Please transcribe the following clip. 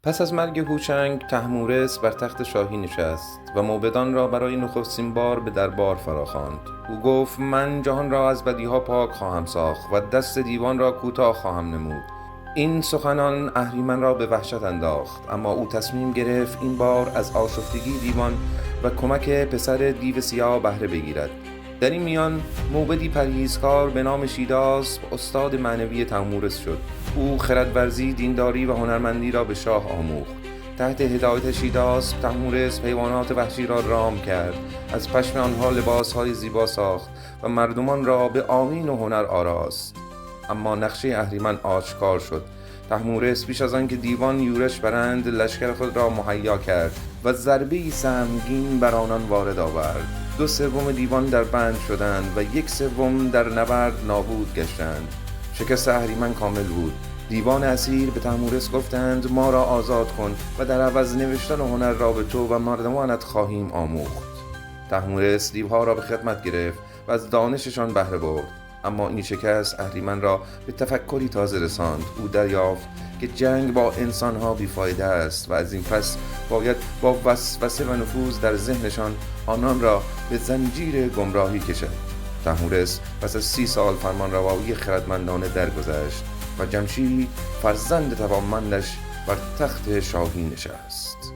پس از مرگ هوشنگ، طهمورث بر تخت شاهی نشست و موبدان را برای نخستین بار به دربار فراخواند. او گفت: من جهان را از بدیها پاک خواهم ساخت و دست دیوان را کوتاه خواهم نمود. این سخنان اهریمن را به وحشت انداخت، اما او تصمیم گرفت این بار از آشفتگی دیوان و کمک پسر دیو سیاه بهره بگیرد. در این میان موبدی پرهیزکار به نام شیداسپ استاد معنوی طهمورث شد. او خردورزی، دینداری و هنرمندی را به شاه آموخت. تحت هدایت شیداسپ، طهمورث حیوانات وحشی را رام کرد، از پشم آنها لباسهای زیبا ساخت و مردمان را به آیین و هنر آراست. اما نقشه اهریمن آشکار شد. طهمورث پیش از آنکه دیوان یورش برند، لشکر خود را مهیا کرد و ضربه‌ای سهمگین بر آنان وارد آورد. 2/3 دیوان در بند شدند و 1/3 در نبرد نابود گشتند. شکست اهریمن کامل بود. دیوان اسیر به طهمورث گفتند: ما را آزاد کن و در عوض نوشتن و هنر را به تو و مردمانت خواهیم آموخت. طهمورث دیوها را به خدمت گرفت و از دانششان بهره برد. اما این شکست اهریمن را به تفکری تازه رساند. او دریافت که جنگ با انسانها بیفایده است و از این پس باید با وسوسه و نفوذ در ذهنشان آنان را به زنجیر گمراهی کشد. طهمورث پس از 30 سال فرمانروایی خردمندانه درگذشت و جمشید فرزند توانمندش بر تخت شاهی نشست.